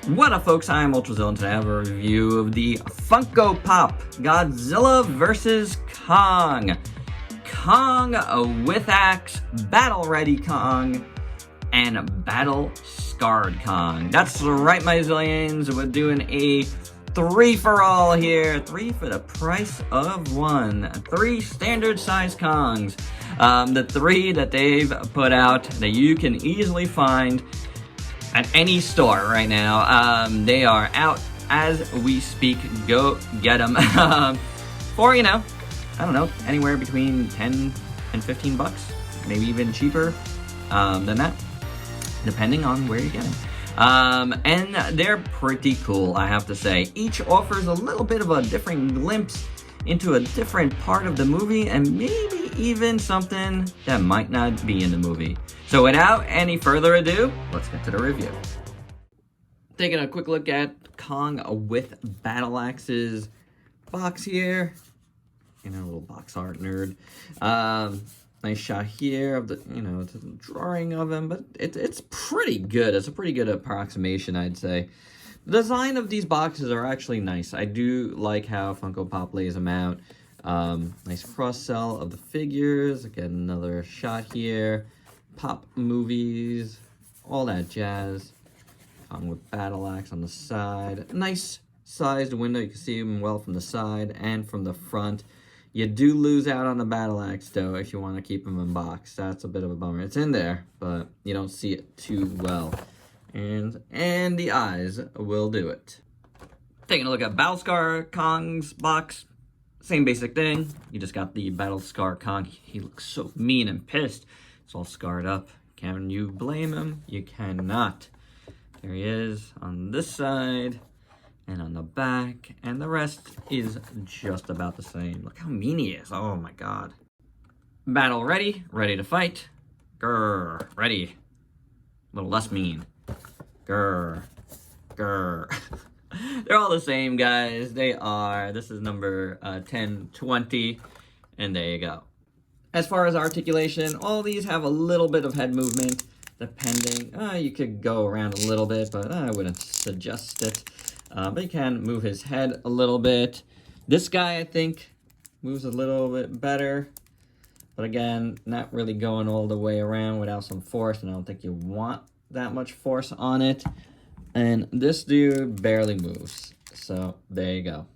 What up, folks? I'm Ultrazilla, and today I have a review of the Funko Pop Godzilla vs. Kong. Kong with axe, battle-ready Kong, and battle-scarred Kong. That's right, my zillions. We're doing a three-for-all here. 3 for the price of 1. 3 standard-size Kongs. The 3 that they've put out that you can easily find at any store right now. They are out as we speak. Go get them. For, I don't know, anywhere between 10 and 15 bucks. Maybe even cheaper than that, depending on where you get them. And they're pretty cool, I have to say. Each offers a little bit of a different glimpse into a different part of the movie, and maybe even something that might not be in the movie. So without any further ado, let's get to the review. Taking a quick look at Kong with battle axes box here. A little box art nerd. Nice shot here of the, it's a drawing of him, but it's pretty good. It's a pretty good approximation, I'd say. The design of these boxes are actually nice. I do like how Funko Pop lays them out. Nice cross-sell of the figures. Again, another shot here. Pop movies, all that jazz. Kong with battle axe on the side. Nice sized window. You can see him well from the side and from the front. You do lose out on the battle axe, though, if you want to keep him in box. That's a bit of a bummer. It's in there, but you don't see it too well. And the eyes will do it. Taking a look at Battle-Scar Kong's box. Same basic thing. You just got the Battle-Scar Kong. He looks so mean and pissed. It's all scarred up. Can you blame him? You cannot. There he is on this side and on the back. And the rest is just about the same. Look how mean he is. Oh my god. Battle ready. Ready to fight. Grr. Ready. A little less mean. Grr. Grr. They're all the same, guys. They are. This is number 1020. And there you go. As far as articulation, all these have a little bit of head movement, depending. You could go around a little bit, but I wouldn't suggest it. But you can move his head a little bit. This guy, I think, moves a little bit better. But again, not really going all the way around without some force, and I don't think you want that much force on it. And this dude barely moves. So there you go.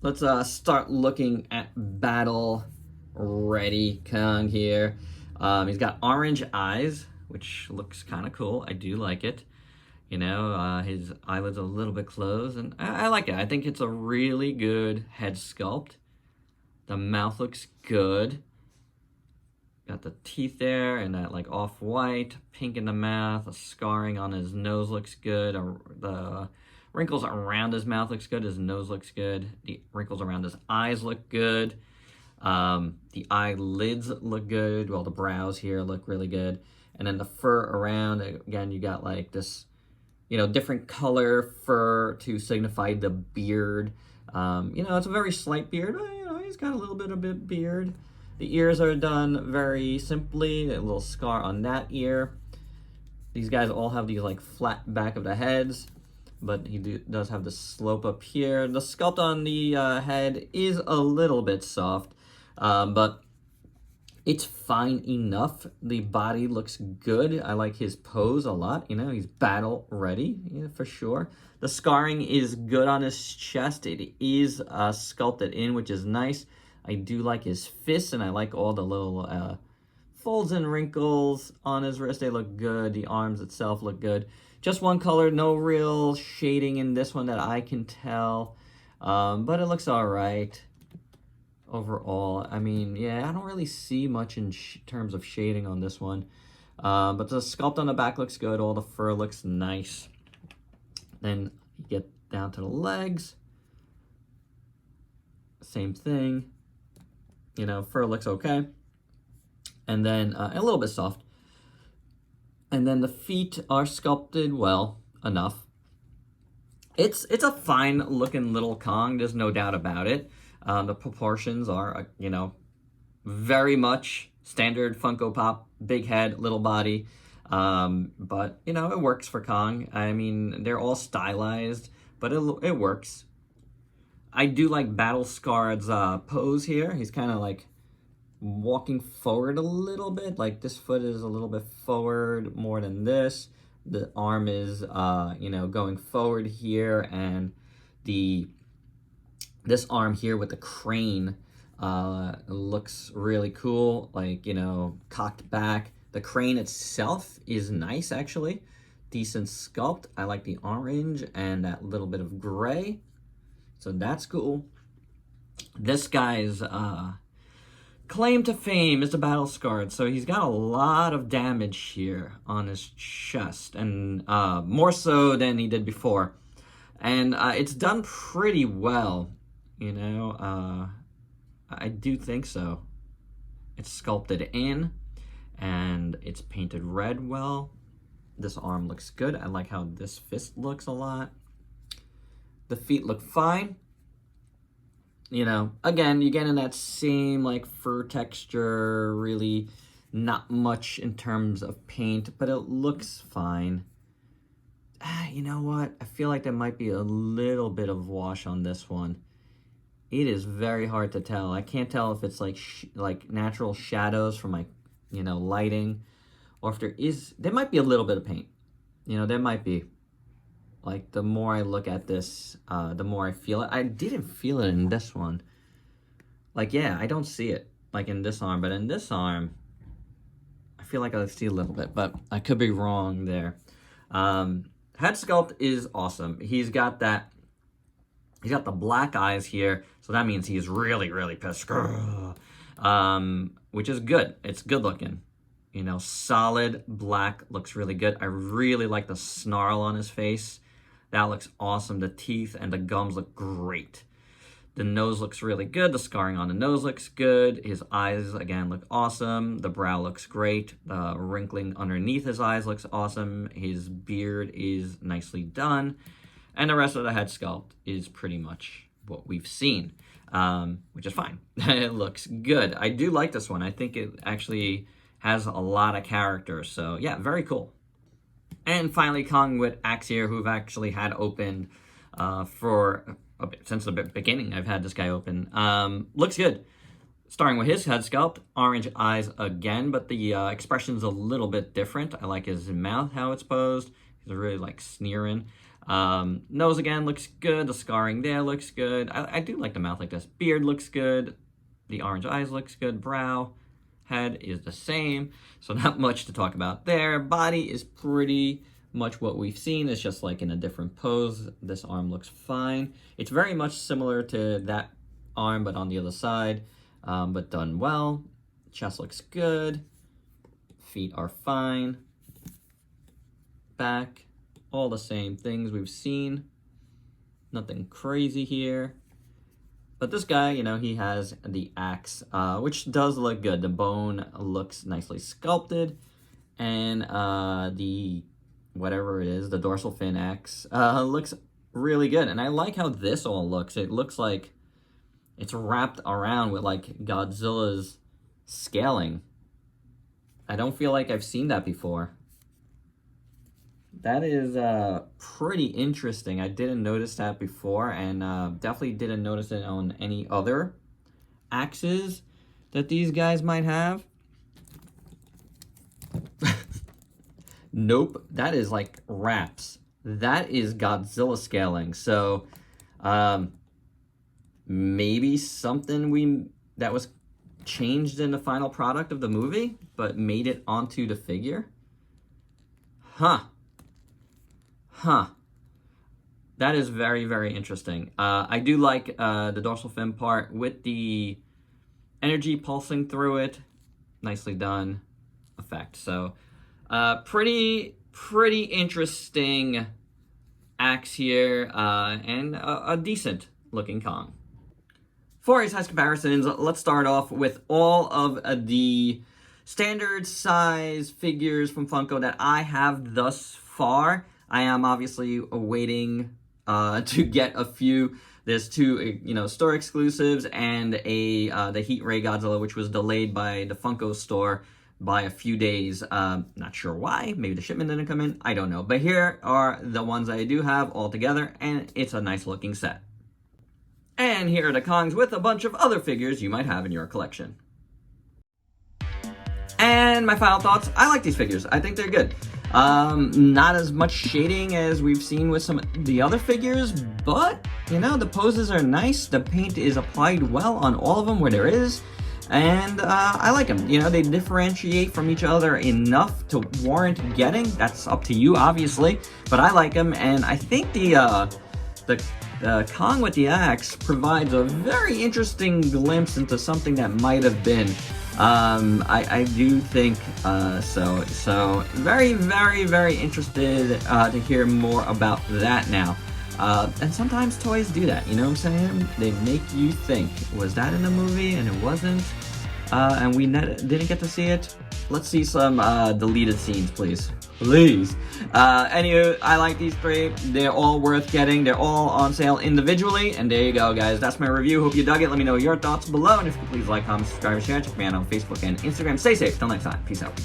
Let's start looking at Battle Ready Kong here. He's got orange eyes, which looks kind of cool. I do like it. His eyelids are a little bit closed, and I like it. I think it's a really good head sculpt. The mouth looks good. Got the teeth there and that like off-white, pink in the mouth. The scarring on his nose looks good. The wrinkles around his mouth looks good. His nose looks good. The wrinkles around his eyes look good. The eyelids look good. Well, the brows here look really good. And then the fur around, again, you got like this, different color fur to signify the beard. It's a very slight beard, but, he's got a little bit of beard. The ears are done very simply. A little scar on that ear. These guys all have these like flat back of the heads, but he does have the slope up here. The sculpt on the head is a little bit soft, but it's fine enough. The body looks good. I like his pose a lot. He's battle ready, for sure. The scarring is good on his chest. It is sculpted in, which is nice. I do like his fists, and I like all the little folds and wrinkles on his wrist. They look good. The arms itself look good. Just one color, no real shading in this one that I can tell, but it looks all right overall. I mean, yeah, I don't really see much in terms of shading on this one, but the sculpt on the back looks good. All the fur looks nice. Then you get down to the legs. Same thing. Fur looks okay. And then a little bit soft. And then the feet are sculpted well enough. It's a fine looking little Kong. There's no doubt about it. The proportions are, very much standard Funko Pop, big head, little body. But, you know, it works for Kong. I mean, they're all stylized, but it works. I do like Battle Scarred's pose here. He's kind of like walking forward a little bit. Like this foot is a little bit forward more than this. The arm is, you know, going forward here, and this arm here with the crane looks really cool. Like, you know, cocked back. The crane itself is nice, actually. Decent sculpt. I like the orange and that little bit of gray. So that's cool. This guy's claim to fame is the battle scarred. So he's got a lot of damage here on his chest, and more so than he did before. And it's done pretty well, you know. I do think so. It's sculpted in, and it's painted red well. This arm looks good. I like how this fist looks a lot. The feet look fine. You know, again, you get in that same like fur texture, really not much in terms of paint, but it looks fine. You know what? I feel like there might be a little bit of wash on this one. It is very hard to tell. I can't tell if it's like natural shadows from like, you know, lighting, or if there might be a little bit of paint. You know, there might be. Like, the more I look at this, the more I feel it. I didn't feel it in this one. Like, yeah, I don't see it, like, in this arm. But in this arm, I feel like I see a little bit. But I could be wrong there. Head sculpt is awesome. He's got the black eyes here. So that means he's really, really pissed. Which is good. It's good looking. You know, solid black looks really good. I really like the snarl on his face. That looks awesome. The teeth and the gums look great. The nose looks really good. The scarring on the nose looks good. His eyes, again, look awesome. The brow looks great. The wrinkling underneath his eyes looks awesome. His beard is nicely done. And the rest of the head sculpt is pretty much what we've seen, which is fine. It looks good. I do like this one. I think it actually has a lot of character. So, yeah, very cool. And finally, Kong with Axe here, who I've actually had opened for a bit, since the beginning. I've had this guy open. Looks good. Starting with his head sculpt, orange eyes again, but the expression's a little bit different. I like his mouth, how it's posed. He's really like sneering. Nose again looks good. The scarring there looks good. I do like the mouth like this. Beard looks good. The orange eyes looks good. Brow. Head is the same, so not much to talk about there. Body is pretty much what we've seen. It's just like in a different pose. This arm looks fine. It's very much similar to that arm, but on the other side, but done well. Chest looks good. Feet are fine. Back, all the same things we've seen. Nothing crazy here. But this guy, you know, he has the axe, which does look good. The bone looks nicely sculpted. And the, whatever it is, the dorsal fin axe, looks really good. And I like how this all looks. It looks like it's wrapped around with, like, Godzilla's scaling. I don't feel like I've seen that before. That is pretty interesting. I didn't notice that before, and definitely didn't notice it on any other axes that these guys might have. Nope, that is like wraps. That is Godzilla scaling. So maybe something that was changed in the final product of the movie, but made it onto the figure. Huh. That is very, very interesting. I do like the dorsal fin part with the energy pulsing through it. Nicely done effect. So, pretty interesting axe here, and a decent looking Kong. For his size comparisons, let's start off with all of the standard size figures from Funko that I have thus far. I am obviously waiting to get a few. There's two, store exclusives and the Heat Ray Godzilla, which was delayed by the Funko store by a few days. Not sure why. Maybe the shipment didn't come in. I don't know. But here are the ones I do have all together, and it's a nice looking set. And here are the Kongs with a bunch of other figures you might have in your collection. And my final thoughts, I like these figures. I think they're good. Not as much shading as we've seen with some of the other figures, but, you know, the poses are nice. The paint is applied well on all of them where there is. And I like them. You know, they differentiate from each other enough to warrant getting. That's up to you, obviously. But I like them, and I think the Kong with the axe provides a very interesting glimpse into something that might have been. I do think so. So very, very, very interested to hear more about that now. And sometimes toys do that, you know what I'm saying? They make you think, was that in the movie and it wasn't? And we didn't get to see it? Let's see some deleted scenes, please. Please. Anywho, I like these three. They're all worth getting. They're all on sale individually. And there you go, guys. That's my review. Hope you dug it. Let me know your thoughts below. And if you could please like, comment, subscribe, and share. Check me out on Facebook and Instagram. Stay safe. Till next time. Peace out.